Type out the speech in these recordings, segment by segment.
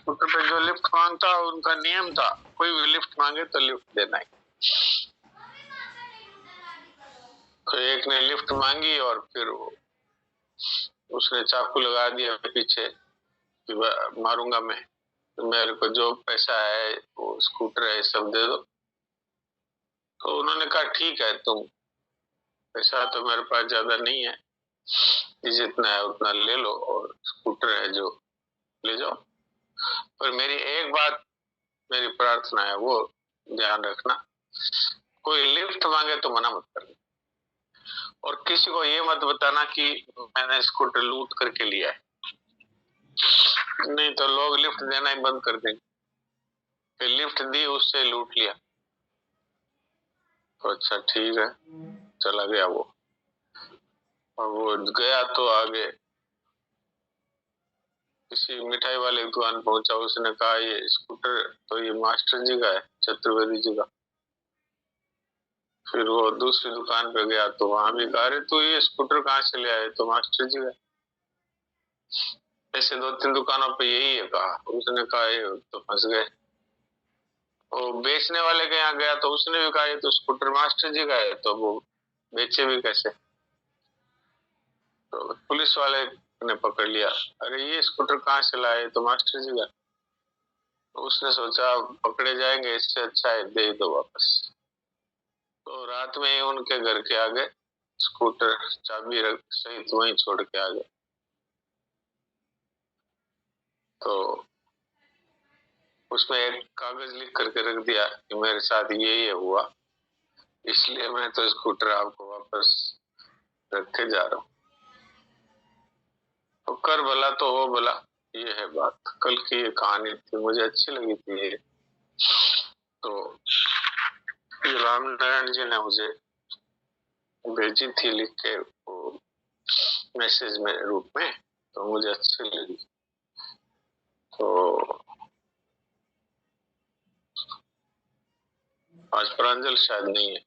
Scooter पे जो lift मांगता उनका नियम था, कोई भी लिफ्ट मांगे तो लिफ्ट देना है। तो एक ने लिफ्ट मांगी और फिर उसने चाकू लगा दिया पीछे कि मारूंगा मैं, तो मेरे को जो पैसा है वो स्कूटर है सब दे दो। तो उन्होंने कहा ठीक है, तुम पैसा तो मेरे पास ज्यादा नहीं है, जितना है उतना ले लो और स्कूटर है जो ले जाओ, पर मेरी एक बात, मेरी प्रार्थना है वो ध्यान रखना, कोई लिफ्ट मांगे तो मना मत करना, और किसी को ये मत बताना कि मैंने स्कूटर लूट करके लिया है, नहीं तो लोग लिफ्ट देना ही बंद कर देंगे कि लिफ्ट दी उससे लूट लिया। तो अच्छा ठीक है, चला गया वो, और वो गया तो आगे किसी मिठाई वाले की दुकान पहुंचा, उसने कहा ये स्कूटर तो ये मास्टर जी का है, चतुर्वेदी जी का। फिर वो दूसरी दुकान पे गया तो वहां भी कहा अरे तू ये स्कूटर कहाँ से ले आए, तो मास्टर जी का। ऐसे 2-3 दुकानों पे यही है कहा, उसने कहा ये तो फंस गए। वो बेचने वाले के यहाँ गया तो उसने भी कहा ये तो स्कूटर मास्टर जी का है, तो वो बेचे भी कैसे। तो पुलिस वाले ने पकड़ लिया, अरे ये स्कूटर कहाँ से लाए, तो मास्टर जी का। तो उसने सोचा पकड़े जाएंगे, इससे अच्छा है दे दो वापस। तो रात में ही उनके घर के आगे स्कूटर चाबी रख सहित वहीं छोड़ के आ गए। तो उसमें एक कागज लिख करके रख दिया कि मेरे साथ ये हुआ, इसलिए मैं तो स्कूटर आपको वापस रख के जा रहा हूँ। तो कर भला तो हो भला, ये है बात। कल की ये कहानी थी, मुझे अच्छी लगी थी ये। तो ये राम नारायण जी ने मुझे भेजी थी लिख के वो मैसेज में रूप में, तो मुझे अच्छी लगी। तो आज प्रांजल शायद नहीं है,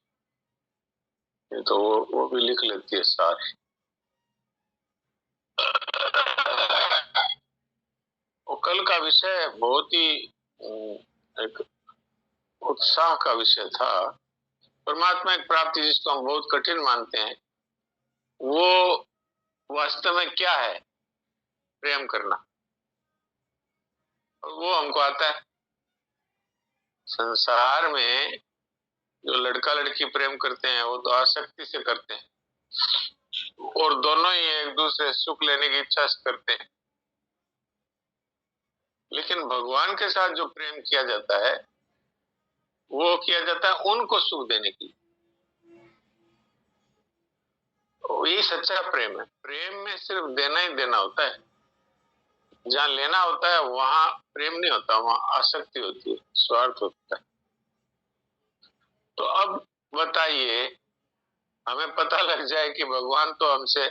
नहीं तो वो भी लिख लेती है सारी। वो कल का विषय बहुत ही एक उत्साह का विषय था। परमात्मा की प्राप्ति जिसको हम बहुत कठिन मानते हैं, वो वास्तव में क्या है, प्रेम करना, और वो हमको आता है। संसार में जो लड़का लड़की प्रेम करते हैं वो तो आसक्ति से करते हैं, और दोनों ही एक दूसरे सुख लेने की इच्छा से करते हैं। लेकिन भगवान के साथ जो प्रेम किया जाता है वो किया जाता है उनको सुख देने की। तो ये सच्चा प्रेम है। प्रेम में सिर्फ देना ही देना होता है, जहाँ लेना होता है वहां प्रेम नहीं होता, वहां आसक्ति होती है, स्वार्थ होता है। तो अब बताइए, हमें पता लग जाए कि भगवान तो हमसे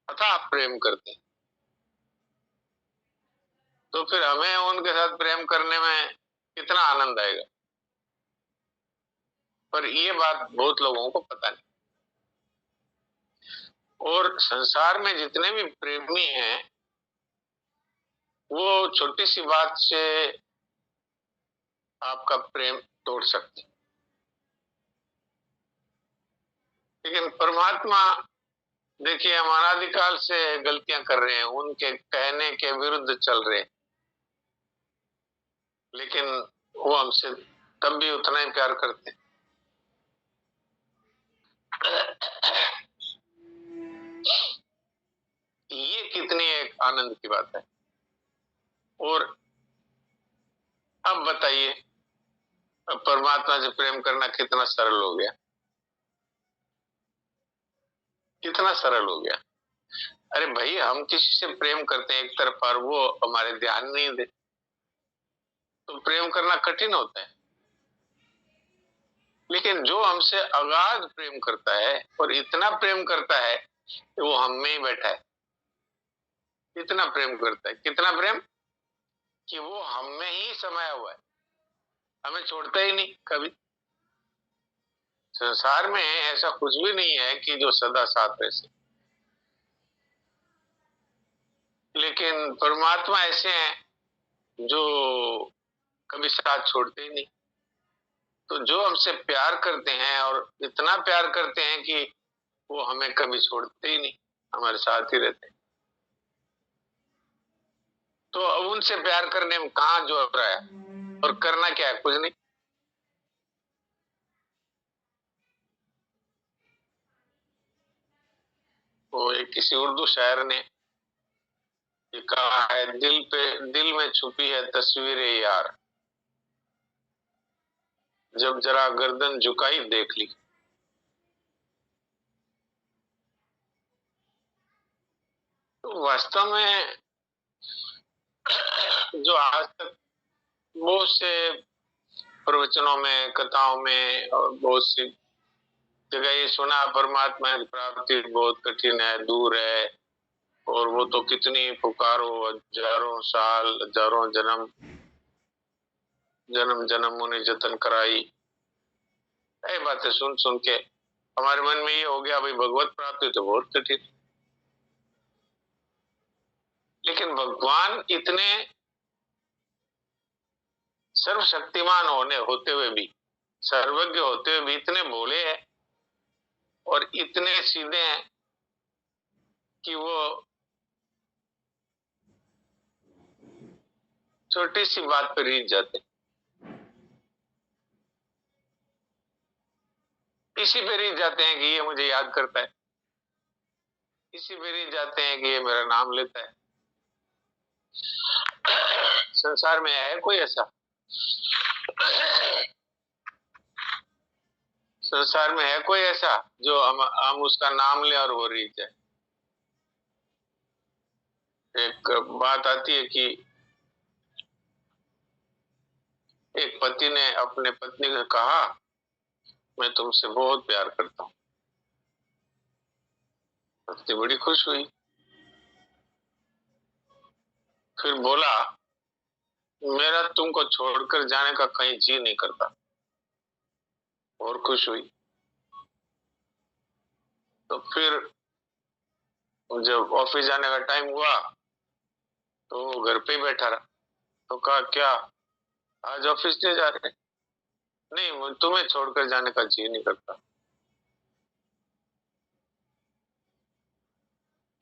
अथाह प्रेम करते हैं, तो फिर हमें उनके साथ प्रेम करने में कितना आनंद आएगा। पर ये बात बहुत लोगों को पता नहीं। और संसार में जितने भी प्रेमी हैं वो छोटी सी बात से आपका प्रेम तोड़ सकते, लेकिन परमात्मा देखिए हम अनादिकाल से गलतियां कर रहे हैं, उनके कहने के विरुद्ध चल रहे हैं, लेकिन वो हमसे तब भी उतना ही प्यार करते हैं। ये कितनी एक आनंद की बात है। और अब बताइए, अब परमात्मा से प्रेम करना कितना सरल हो गया, कितना सरल हो गया। अरे भाई हम किसी से प्रेम करते हैं एक तरफ और वो हमारे ध्यान नहीं दे, तो प्रेम करना कठिन होता है। लेकिन जो हमसे अगाध प्रेम करता है और इतना प्रेम करता है कि वो हम में ही बैठा है, इतना प्रेम करता है, कितना प्रेम कि वो हम में ही समाया हुआ है, हमें छोड़ता ही नहीं कभी। संसार में ऐसा कुछ भी नहीं है कि जो सदा साथ रह सके, लेकिन परमात्मा ऐसे हैं जो कभी साथ छोड़ते ही नहीं। तो जो हमसे प्यार करते हैं और इतना प्यार करते हैं कि वो हमें कभी छोड़ते ही नहीं, हमारे साथ ही रहते हैं। तो अब उनसे प्यार करने में कहाँ जोर रहा है, और करना क्या है, कुछ नहीं। वो एक किसी उर्दू शायर ने ये कहा है, दिल में छुपी है तस्वीरें यार, जब जरा गर्दन झुकाई देख ली। तो वास्तव में जो आज तक बहुत से प्रवचनों में, कथाओं में और बहुत सी जगह ये सुना, परमात्मा की प्राप्ति बहुत कठिन है, दूर है, और वो तो कितनी पुकारो, हजारों साल, हजारों जन्म, जन्म जन्म उन्हें जतन कराई। ये बातें सुन सुन के हमारे मन में ये हो गया, भाई भगवत प्राप्ति तो बहुत कठिन। लेकिन भगवान इतने सर्वशक्तिमान होते हुए भी, सर्वज्ञ होते हुए भी इतने भोले हैं और इतने सीधे हैं कि वो छोटी सी बात पर रीझ जाते, इसी पे रीझ जाते हैं कि ये मुझे याद करता है, इसी पे रीझ जाते हैं कि ये मेरा नाम लेता है। संसार में है कोई ऐसा? संसार में है कोई ऐसा जो हम उसका नाम ले और वो रीझ जाए? एक बात आती है कि एक पति ने अपने पत्नी को कहा, मैं तुमसे बहुत प्यार करता हूँ। पत्नी बड़ी खुश हुई, फिर बोला, मेरा तुमको छोड़कर जाने का कहीं जी नहीं करता। और खुश हुई। तो फिर जब ऑफिस जाने का टाइम हुआ तो वो घर पे ही बैठा रहा। तो कहा, क्या आज ऑफिस नहीं जा रहे? नहीं, तुम्हें छोड़कर जाने का जी नहीं करता।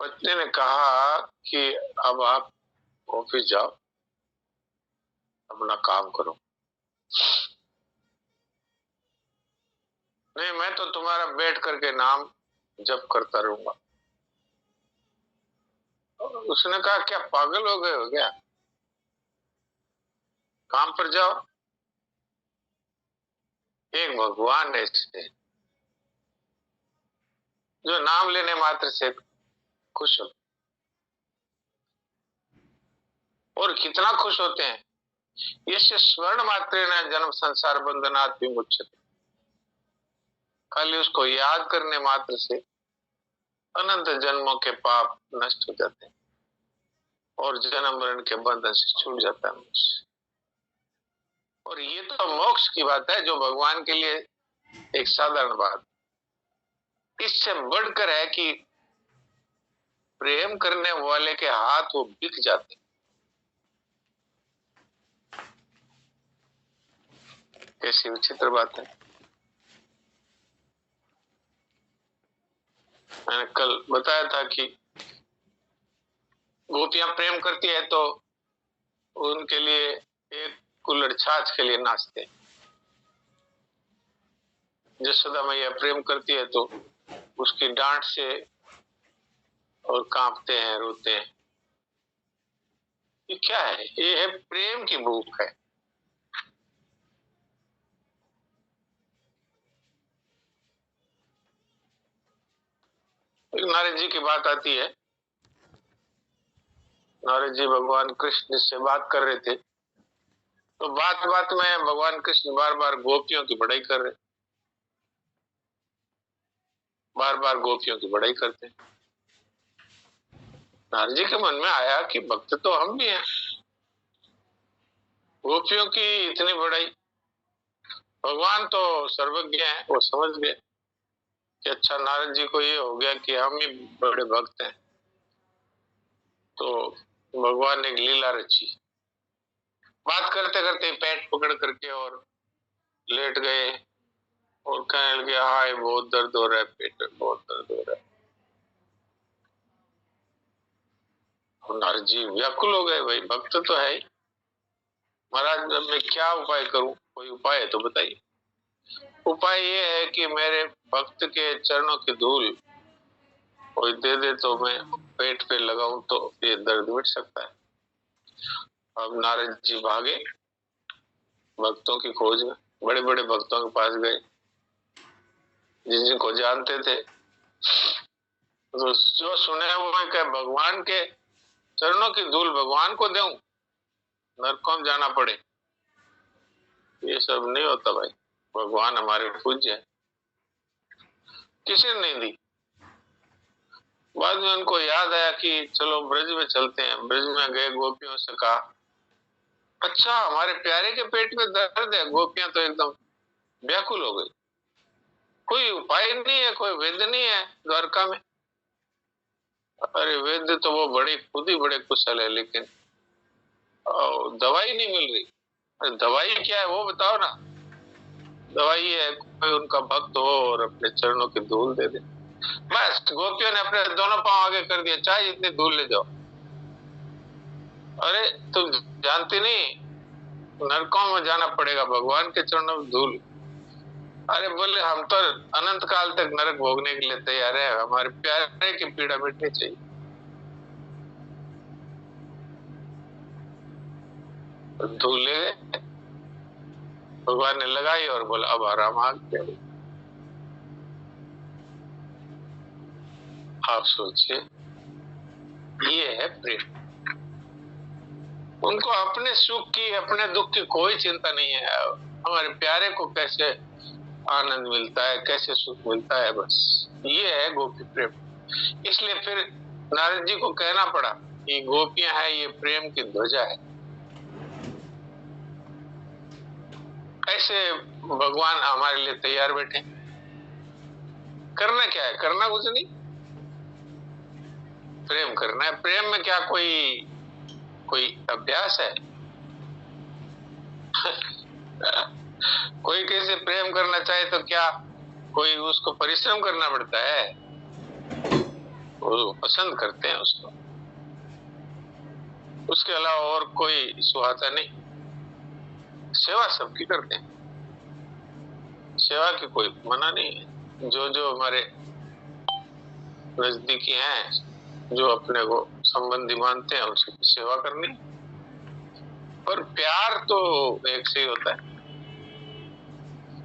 पत्नी ने कहा कि अब आप ऑफिस जाओ, अपना काम करो। नहीं, मैं तो तुम्हारा बैठ करके नाम जप करता रहूंगा। उसने कहा, क्या पागल हो गए हो क्या? काम पर जाओ। एक भगवान है इससे जो नाम लेने मात्र से खुश हो, और कितना खुश होते हैं। ये स्वर्ण मात्र न जन्म संसार बंधनात् विमुच्यते, खाली उसको याद करने मात्र से अनंत जन्मों के पाप नष्ट हो जाते हैं और जन्म मरण के बंधन से छूट जाता है मनुष्य। और ये तो मोक्ष की बात है, जो भगवान के लिए एक साधारण बात। इससे बढ़कर है कि प्रेम करने वाले के हाथ वो बिक जाते। कैसी विचित्र बात है। मैंने कल बताया था कि गोपियां प्रेम करती है तो उनके लिए एक कुल्हड़ छाछ के लिए नाचते। यशोदा मैया प्रेम करती है तो उसकी डांट से और कांपते हैं, रोते हैं। ये क्या है? ये है प्रेम की भूख है। एक नारद जी की बात आती है। नारद जी भगवान कृष्ण से बात कर रहे थे, तो बात बात में भगवान कृष्ण बार बार गोपियों की बड़ाई कर रहे, बार बार गोपियों की बड़ाई करते। नारद जी के मन में आया कि भक्त तो हम भी हैं, गोपियों की इतनी बड़ाई। भगवान तो सर्वज्ञ हैं, वो समझ गए कि अच्छा, नारद जी को ये हो गया कि हम ही बड़े भक्त हैं। तो भगवान ने एक लीला रची। बात करते करते पेट पकड़ करके और लेट गए और कहने लगे, हाय बहुत दर्द हो रहा है, पेट में बहुत दर्द हो रहा है। और नारद जी व्याकुल हो गए, भाई भक्त तो है ही, महाराज अब मैं क्या उपाय करूं, कोई उपाय है तो बताइए। उपाय ये है कि मेरे भक्त के चरणों की धूल कोई दे दे तो मैं पेट पे लगाऊं तो ये दर्द मिट सकता है। अब नारद जी भागे भक्तों की खोज में, बड़े बड़े भक्तों के पास गए जिनको जानते थे, तो जो सुने हुए कि भगवान के चरणों की धूल भगवान को दूं, नरकों में जाना पड़े, ये सब नहीं होता भाई, भगवान हमारे पूज्य है, किसी ने नहीं दी। बाद में उनको याद आया कि चलो ब्रज में चलते हैं, ब्रज में गए, गोपियों से कहा, अच्छा हमारे प्यारे के पेट में दर्द है। गोपियां तो एकदम व्याकुल हो गई, कोई उपाय नहीं है, कोई वैद्य नहीं है द्वारका में। अरे वैद्य तो वो बड़े खुद ही बड़े कुशल है, लेकिन दवाई नहीं मिल रही। अरे दवाई क्या है वो बताओ ना। दवाई है कोई उनका भक्त हो और अपने चरणों की धूल दे दे, बस। गोपियों ने अपने दोनों पांव आगे कर दिया, चाहे इतनी धूल ले जाओ। अरे तुम जानती नहीं, नरकों में जाना पड़ेगा, भगवान के चरणों में धूल। अरे बोले हम तो अनंत काल तक नरक भोगने के लिए तैयार है, हमारे प्यारे की पीड़ा मिटनी चाहिए। धूल ले गए, भगवान ने लगाई और बोला अब आराम आ गया। आप सोचिए, ये है प्रेम। उनको अपने सुख की अपने दुख की कोई चिंता नहीं है, हमारे प्यारे को कैसे आनंद मिलता है, कैसे सुख मिलता है, बस ये है गोपी प्रेम। इसलिए फिर नारद जी को कहना पड़ा कि गोपियां है ये प्रेम की ध्वजा है। ऐसे भगवान हमारे लिए तैयार बैठे। करना क्या है, करना कुछ नहीं, प्रेम करना है। प्रेम में क्या कोई कोई अभ्यास है? कोई किसी प्रेम करना चाहे तो क्या कोई उसको परिश्रम करना पड़ता है? वो पसंद करते हैं उसको, उसके अलावा और कोई सुहाता नहीं। सेवा सबकी करते हैं, सेवा की कोई मना नहीं है। जो जो हमारे नजदीकी हैं, जो अपने को संबंधी मानते हैं, उसकी सेवा करनी। पर प्यार तो एक से ही होता है।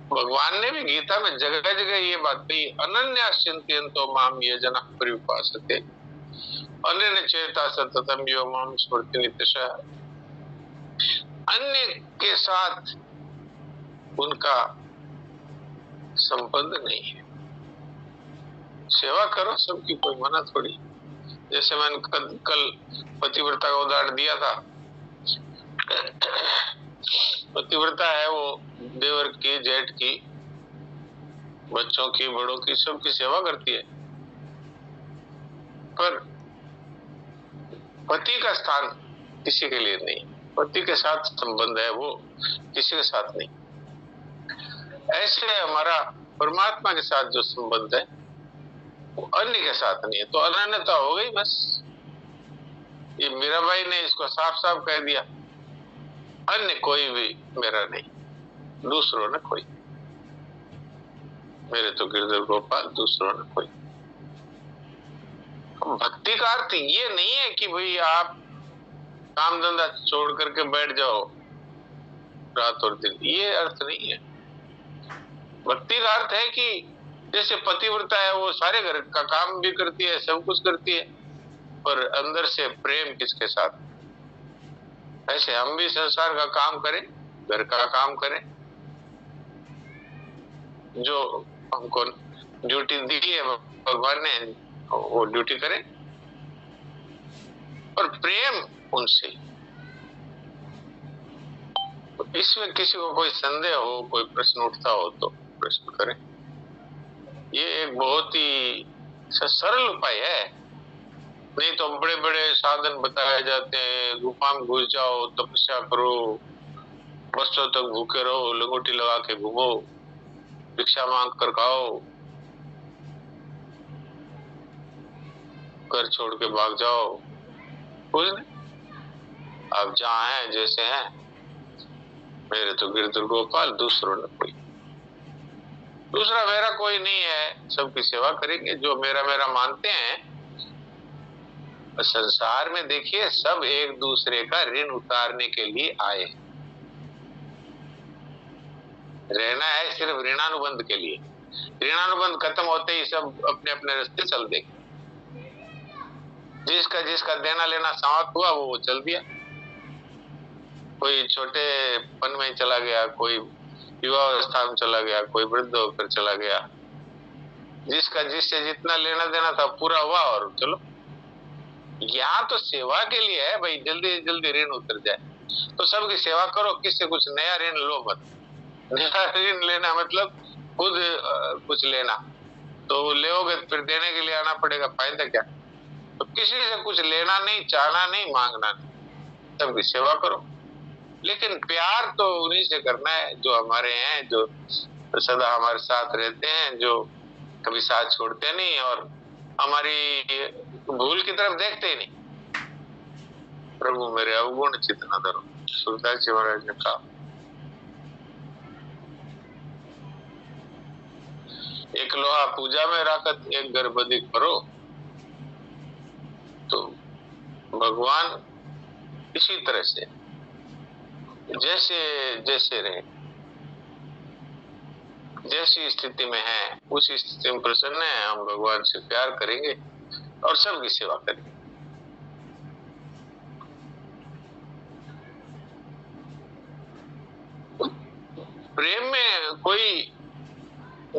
भगवान ने भी गीता में जगह जगह ये बात कही, अनन्या चिंतयन्तो माम ये जना पर्युपासते अनन्य चेता सततम यो माम स्मृति नित्यशः। अन्य के साथ उनका संबंध नहीं है, सेवा करो सबकी, कोई मना थोड़ी। जैसे मैंने कल पतिव्रता का उदाहरण दिया था, पतिव्रता है वो देवर की, जेठ की, बच्चों की, बड़ों की, सबकी सेवा करती है, पर पति का स्थान किसी के लिए नहीं, पति के साथ संबंध है वो, किसी के साथ नहीं। ऐसे हमारा परमात्मा के साथ जो संबंध है वो अन्य के साथ नहीं है, तो अनन्यता हो गई बस। ये मीराबाई ने इसको साफ साफ कह दिया, अन्य कोई भी मेरा नहीं, दूसरों ने कोई, मेरे तो गिरधर गोपाल, दूसरों ने कोई। भक्ति का अर्थ ये नहीं है कि भाई आप काम धंधा छोड़ करके बैठ जाओ रात और दिन, ये अर्थ नहीं है। भक्ति का अर्थ है कि जैसे पतिव्रता है वो सारे घर का काम भी करती है, सब कुछ करती है, पर अंदर से प्रेम किसके साथ। ऐसे हम भी संसार का काम करें, घर का काम करें, जो हमको ड्यूटी दी है भगवान ने वो ड्यूटी करें, और प्रेम उनसे। इसमें किसी को कोई संदेह हो, कोई प्रश्न उठता हो तो प्रश्न करें। ये एक बहुत ही सरल उपाय है, नहीं तो बड़े बड़े साधन बताए जाते हैं, गुफा में घुस जाओ, तपस्या करो, वर्षों तक भूखे रहो, लंगोटी लगा के घूमो, भिक्षा मांग कर खाओ, घर छोड़ के भाग जाओ, कुछ नहीं। आप जहाँ हैं जैसे हैं, मेरे तो गिरधर गोपाल, दूसरों ने कोई दूसरा मेरा कोई नहीं है, सबकी सेवा करेंगे जो मेरा मेरा मानते हैं। संसार में देखिए सब एक दूसरे का ऋण उतारने के लिए आए, रहना है सिर्फ ऋणानुबंध के लिए। ऋणानुबंध खत्म होते ही सब अपने अपने रास्ते चल देंगे। जिसका जिसका देना लेना समाप्त हुआ वो चल दिया, कोई छोटे पन में चला गया, कोई युवावस्था में चला गया, कोई वृद्ध होकर चला गया। जिसका जिससे जितना लेना देना था पूरा हुआ और चलो। यहाँ तो सेवा के लिए है भाई, जल्दी जल्दी ऋण उतर जाए, तो सबकी सेवा करो, किससे कुछ नया ऋण लो मत। नया ऋण लेना मतलब खुद कुछ लेना, तो लेोगे फिर देने के लिए आना पड़ेगा, फायदा क्या। तो किसी से कुछ लेना नहीं, चाहना नहीं, मांगना नहीं, सबकी सेवा करो। लेकिन प्यार तो उन्हीं से करना है जो हमारे हैं, जो सदा हमारे साथ रहते हैं, जो कभी साथ छोड़ते नहीं और हमारी भूल की तरफ देखते ही नहीं। प्रभु मेरे अवगुण चित्त न धरो, सूरदास जी महाराज ने कहा। एक लोहा पूजा में राखत एक गर्भ अधिक करो, तो भगवान इसी तरह से जैसे जैसे रहे, जैसी स्थिति में है उसी स्थिति में प्रसन्न है, हम भगवान से प्यार करेंगे और सबकी सेवा करेंगे। प्रेम में कोई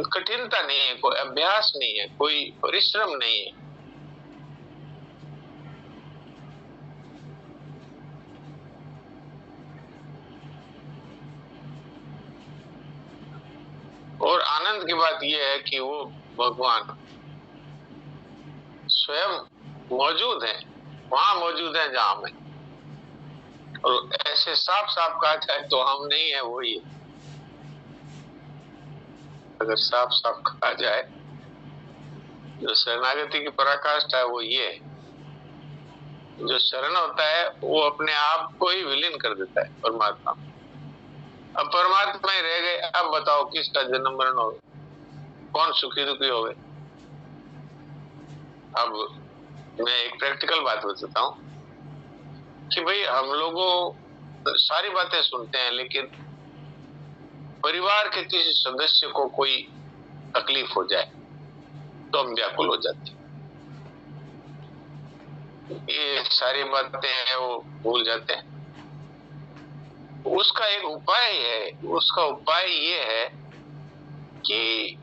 कठिनता नहीं है, कोई अभ्यास नहीं है, कोई परिश्रम नहीं है। और आनंद की बात यह है कि वो भगवान स्वयं मौजूद है, वहां मौजूद है जहां में। और ऐसे साफ साफ कहा जाए तो हम नहीं है, वही है। अगर साफ साफ कहा जाए, जो शरणागति की पराकाष्ठा है वो ये है, जो शरण होता है वो अपने आप को ही विलीन कर देता है परमात्मा। अब परमात्मा ही रह गए, अब बताओ किसका जन्म मरण हो, कौन सुखी दुखी हो गए। अब मैं एक प्रैक्टिकल बात बताता हूँ कि भाई हम लोगों सारी बातें सुनते हैं, लेकिन परिवार के किसी सदस्य को कोई तकलीफ हो जाए तो हम व्याकुल हो जाते हैं। ये सारी बातें हैं वो भूल जाते हैं। उसका एक उपाय है, उसका उपाय ये है कि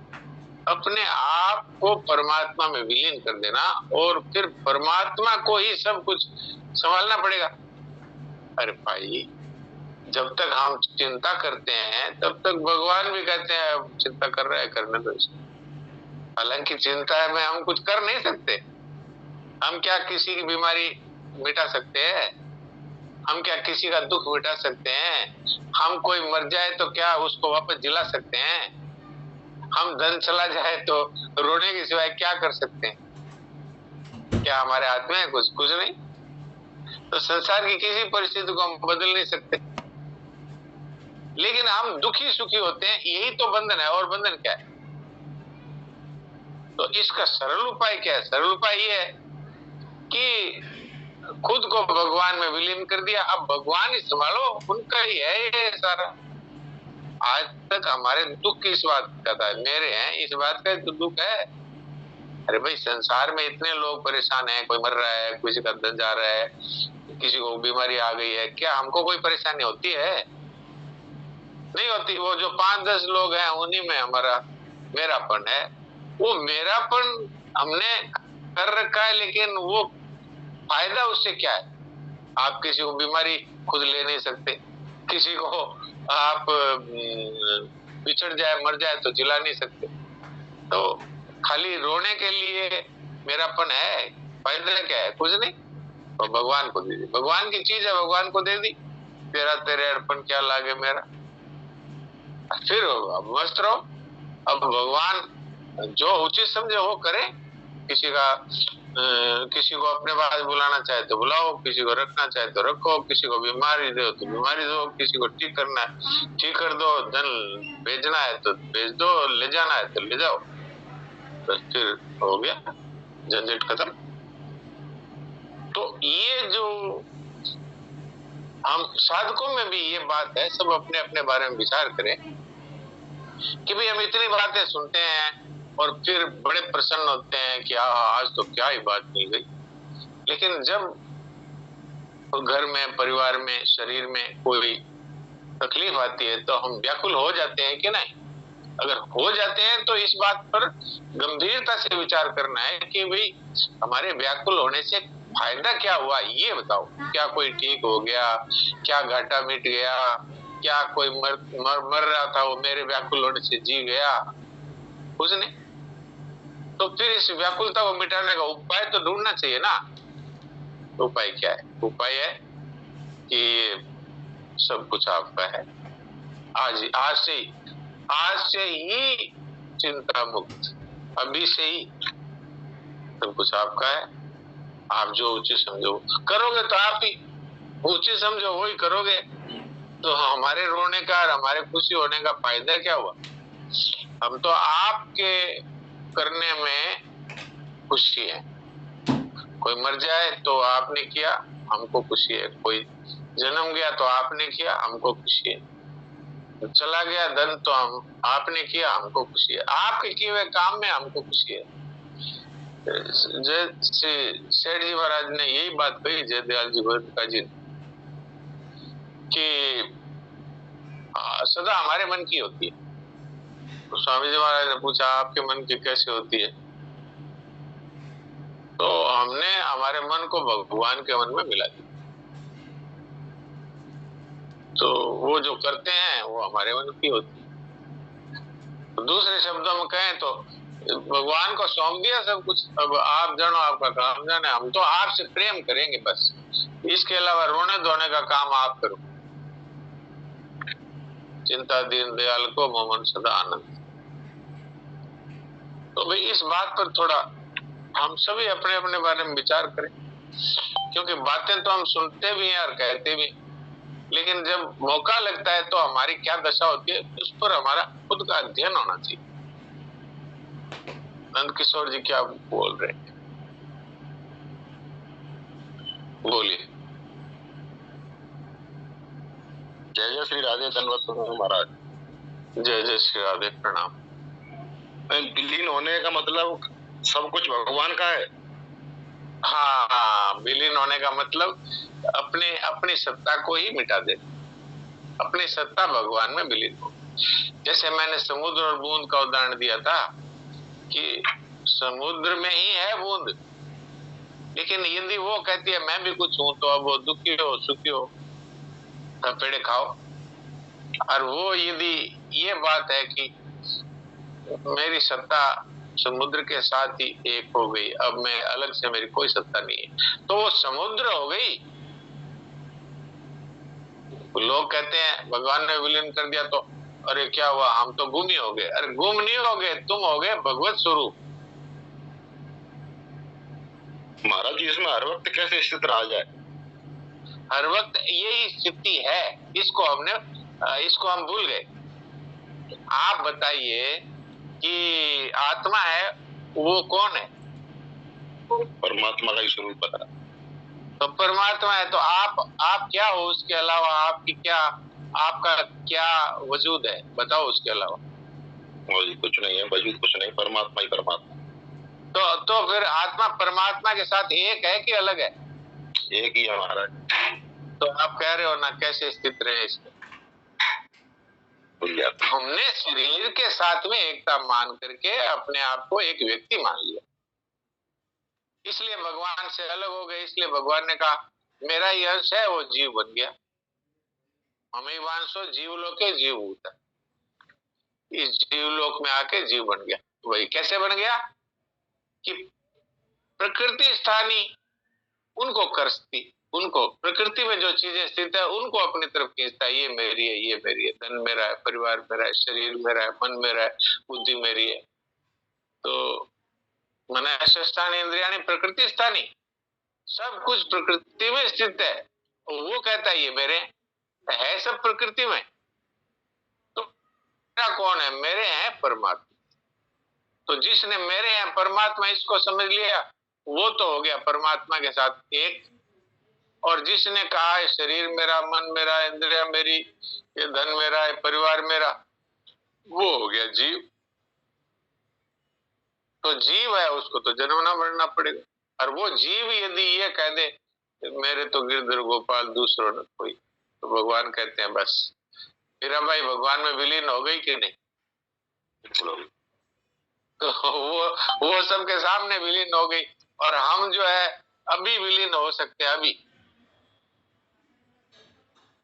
अपने आप को परमात्मा में विलीन कर देना और फिर परमात्मा को ही सब कुछ संभालना पड़ेगा। अरे भाई, जब तक हम चिंता करते हैं तब तक भगवान भी कहते हैं अब चिंता कर रहा है, करने दो इसको। हालांकि चिंता में हम कुछ कर नहीं सकते। हम क्या किसी की बीमारी मिटा सकते हैं? हम क्या किसी का दुख मिटा सकते हैं? हम कोई मर जाए तो क्या उसको वापस जिला सकते हैं? हम धन चला जाए तो रोने के सिवाय क्या कर सकते हैं? क्या हमारे हाथ में है कुछ? कुछ नहीं। तो संसार की किसी परिस्थिति को हम बदल नहीं सकते, लेकिन हम दुखी सुखी होते हैं, यही तो बंधन है। और बंधन क्या है? तो इसका सरल उपाय क्या है? सरल उपाय ये है कि खुद को भगवान में विलीन कर दिया, अब भगवान ही संभालो, उनका ही है ये सारा। आज तक हमारे दुख किस बात का था? मेरे हैं इस बात का तो दुख है। अरे भाई, संसार में इतने लोग परेशान हैं, कोई मर रहा है, किसी का धन जा रहा है, किसी को बीमारी आ गई है, क्या हमको कोई परेशानी होती है? नहीं होती। वो जो 5-10 लोग हैं उन्हीं में हमारा मेरापन है। वो मेरापन हमने कर रखा है, लेकिन वो फायदा उससे क्या है? आप किसी को बीमारी खुद ले नहीं सकते, किसी को आप बिछड़ जाए मर जाए तो जिला नहीं सकते। तो खाली रोने के लिए मेरापन है फायदा क्या है? कुछ नहीं। तो भगवान को दे दी, भगवान की चीज है, भगवान को दे दी। तेरा तेरे अर्पण क्या लागे मेरा। फिर अब मस्त रहो। अब भगवान जो उचित समझे वो करे। किसी का किसी को अपने पास बुलाना चाहे तो बुलाओ, किसी को रखना चाहे तो रखो, किसी को बीमारी दो तो बीमारी दो, किसी को ठीक करना है ठीक कर दो, धन भेजना है तो भेज दो, ले जाना है तो ले जाओ, बस फिर हो गया, झंझट खत्म। तो ये जो हम साधकों में भी ये बात है, सब अपने अपने बारे में विचार करें कि भाई हम इतनी बातें सुनते हैं और फिर बड़े प्रसन्न होते हैं कि आज तो क्या ही बात मिल गई। लेकिन जब घर में, परिवार में, शरीर में कोई तकलीफ आती है तो हम व्याकुल हो जाते हैं कि नहीं? अगर हो जाते हैं तो इस बात पर गंभीरता से विचार करना है कि भाई हमारे व्याकुल होने से फायदा क्या हुआ, ये बताओ। क्या कोई ठीक हो गया? क्या घाटा मिट गया? क्या कोई मर रहा था वो मेरे व्याकुल होने से जी गया? कुछ नहीं। तो फिर इस व्याकुलता को मिटाने का उपाय तो ढूंढना चाहिए ना। उपाय क्या है? उपाय है कि सब कुछ आपका है। आज से ही चिंता मुक्त, अभी से ही सब कुछ आपका है। आप जो उचित समझो करोगे, तो आप ही उचित समझो वही करोगे। तो हमारे रोने का और हमारे खुशी होने का फायदा क्या हुआ? हम तो आपके करने में खुशी है। कोई मर जाए तो आपने किया, हमको खुशी है। कोई जन्म गया तो आपने किया, हमको खुशी है। चला गया धन तो हम आपने किया, हमको खुशी है। आपके किए हुए काम में हमको खुशी है। जैसे सेठ जी महाराज ने यही बात कही, जयदयाल जी भगत जी, कि सदा हमारे मन की होती है। तो स्वामी जी महाराज ने पूछा आपके मन की कैसे होती है? तो हमने हमारे मन को भगवान के मन में मिला दिया। तो वो जो करते हैं वो हमारे मन की होती है। तो दूसरे शब्दों में कहें तो भगवान को सौंप दिया सब कुछ। अब आप जानो, आपका काम जाने, हम तो आपसे प्रेम करेंगे बस। इसके अलावा रोने धोने का काम आप करो। चिंता दीन दयाल को मोमन सदा आनंद। तो भाई इस बात पर थोड़ा हम सभी अपने अपने बारे में विचार करें, क्योंकि बातें तो हम सुनते भी हैं और कहते भी, लेकिन जब मौका लगता है तो हमारी क्या दशा होती है उस पर हमारा खुद का अध्ययन होना चाहिए। नंद किशोर जी क्या बोल रहे हैं? बोलिए। जय जय श्री राधे, धन्यवाद महाराज। जय जय श्री राधे, प्रणाम। विलीन होने का मतलब सब कुछ भगवान का है। हाँ, विलीन होने का मतलब अपनी सत्ता को ही मिटा दे, अपनी सत्ता भगवान में विलीन हो। जैसे मैंने समुद्र और बूंद का उदाहरण दिया था कि समुद्र में ही है बूंद, लेकिन यदि वो कहती है मैं भी कुछ हूं, तो अब वो दुखी हो सुखी हो पेड़े खाओ। और वो यदि ये बात है कि मेरी सत्ता समुद्र के साथ ही एक हो गई, अब मैं अलग से, मेरी कोई सत्ता नहीं है, तो वो समुद्र हो गई। लोग कहते हैं भगवान ने विलीन कर दिया तो अरे क्या हुआ, हम तो गुम ही हो गए। अरे गुम नहीं हो गए, तुम हो गए भगवत स्वरूप। महाराज जी इसमें हर वक्त कैसे स्थित रहा जाए? हर वक्त यही स्थिति है, इसको हम भूल गए। आप बताइए कि आत्मा है वो कौन है? परमात्मा का ही स्वरूप बता। तो परमात्मा है तो आप क्या हो? उसके अलावा आपका क्या वजूद है? बताओ उसके अलावा। कुछ नहीं है, वजूद कुछ नहीं, परमात्मा ही परमात्मा। तो फिर आत्मा परमात्मा के साथ एक है कि अलग है? एक ही है महाराज। तो आप कह रहे हो ना कैसे स्थित रहे इसमें? हमने शरीर के साथ में एकता मान करके अपने आप को एक व्यक्ति मान लिया, इसलिए भगवान से अलग हो गए। इसलिए भगवान ने कहा मेरा ही अंश है, वो जीव बन गया। हमें वांशो जीवलोके जीव भूता, इस जीवलोक में आके जीव बन गया। वही कैसे बन गया कि प्रकृति स्थानी उनको करती, उनको प्रकृति में जो चीजें स्थित है उनको अपनी तरफ खींचता है। ये मेरी है, ये मेरी है, धन मेरा है, परिवार मेरा है, शरीर मेरा है, मन मेरा है, बुद्धि मेरी है। तो मनस स्थानी इंद्रियाणी प्रकृति स्थानी, सब कुछ प्रकृति में स्थित है। वो कहता है ये मेरे है, सब प्रकृति में। तो मेरा कौन है? मेरे हैं परमात्मा। तो जिसने मेरे हैं परमात्मा इसको समझ लिया, वो तो हो गया परमात्मा के साथ एक। और जिसने कहा है शरीर मेरा, मन मेरा, इंद्रिया मेरी, ये धन मेरा है, परिवार मेरा, वो हो गया जीव। तो जीव है, उसको तो जन्मना मरना पड़ेगा। और वो जीव यदि ये कह दे मेरे तो गिरधर गोपाल दूसरों न कोई, तो भगवान कहते हैं बस मेरा भाई भगवान में विलीन हो गई कि नहीं? बिल्कुल हो गई। तो वो सबके सामने विलीन हो गई। और हम जो है अभी विलीन हो सकते हैं, अभी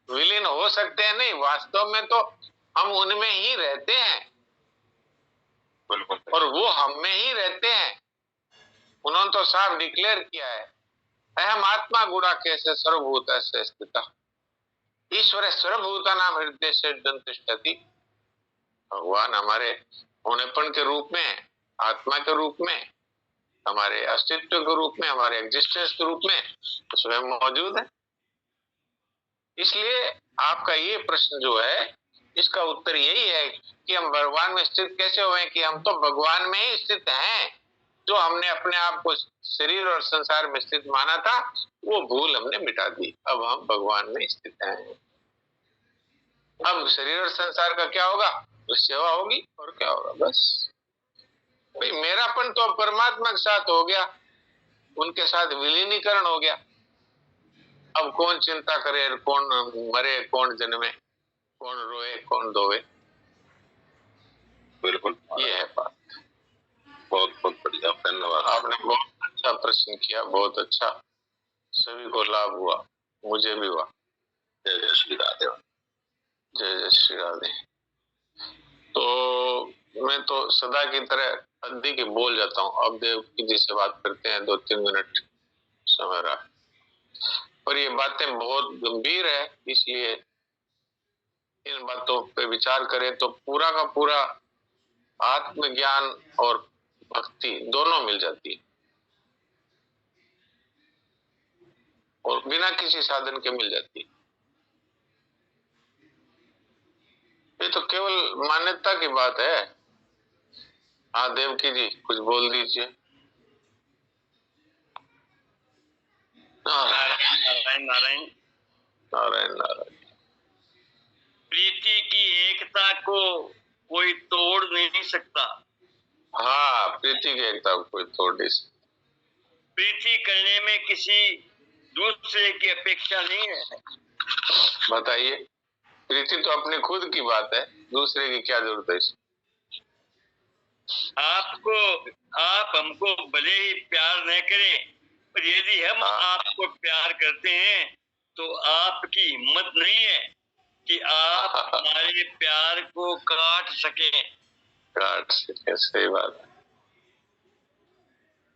विलीन हो सकते हैं नहीं, वास्तव में तो हम उनमें ही रहते हैं। और वो हम में ही रहते हैं। उन्होंने तो साफ डिक्लेयर किया है, अहम आत्मा गुणा कैसे सर्वभूत से स्थित ईश्वर सर्वभूता नाम हृदय से तिष्ठति। भगवान हमारे होनेपन के रूप में, आत्मा के रूप में, हमारे अस्तित्व के रूप में, हमारे एग्जिस्टेंस के रूप में तो स्वयं मौजूद है। इसलिए आपका ये प्रश्न जो है इसका उत्तर यही है कि हम भगवान में स्थित कैसे हुए, कि हम तो भगवान में ही स्थित हैं। जो हमने अपने आप को शरीर और संसार में स्थित माना था, वो भूल हमने मिटा दी। अब हम भगवान में स्थित हैं। अब शरीर और संसार का क्या होगा? तो सेवा होगी और क्या होगा, बस। भाई मेरापन तो परमात्मा के साथ हो गया, उनके साथ विलीनीकरण हो गया। अब कौन चिंता करे, कौन मरे, कौन जन्मे, कौन रोए, कौन धोए। बिल्कुल ये है बात। बहुत बहुत बढ़िया, धन्यवाद। आपने बहुत अच्छा प्रश्न किया, बहुत अच्छा। सभी को लाभ हुआ, मुझे भी हुआ। जय जय श्री राधे, जय जय श्री राधे। तो मैं तो सदा की तरह अधिक ही बोल जाता हूँ। अब देव जी से बात करते हैं, 2-3 मिनट समय रहा। पर ये बातें बहुत गंभीर है, इसलिए इन बातों पे विचार करें तो पूरा का पूरा आत्मज्ञान और भक्ति दोनों मिल जाती है, और बिना किसी साधन के मिल जाती है। ये तो केवल मान्यता की बात है। हाँ देवकी जी कुछ बोल दीजिए। नारायण नारायण नारायण नारायण। प्रीति की एकता को कोई तोड़ नहीं सकता। हाँ, प्रीति की एकता को कोई तोड़ नहीं सकता। प्रीति करने में किसी दूसरे की अपेक्षा नहीं है। बताइए, प्रीति तो अपने खुद की बात है, दूसरे की क्या जरूरत है? आप हमको भले ही प्यार न करें, पर यदि हम आपको प्यार करते हैं तो आपकी हिम्मत नहीं है कि आप हमारे प्यार को काट सके। सही बात है।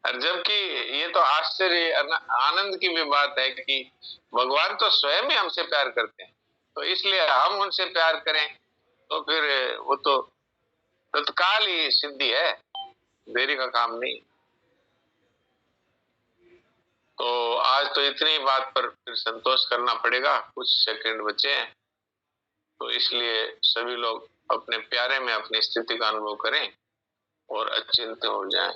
और जबकि ये तो आश्चर्य आनंद की भी बात है कि भगवान तो स्वयं ही हमसे प्यार करते हैं, तो इसलिए हम उनसे प्यार करें तो फिर वो तो तत्काल ही सिद्धि है, देरी का काम नहीं। तो आज तो इतनी बात पर फिर संतोष करना पड़ेगा, कुछ सेकंड बचे हैं। तो इसलिए सभी लोग अपने प्यारे में अपनी स्थिति का अनुभव करें और अचिंत्य हो जाएं।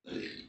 Hey.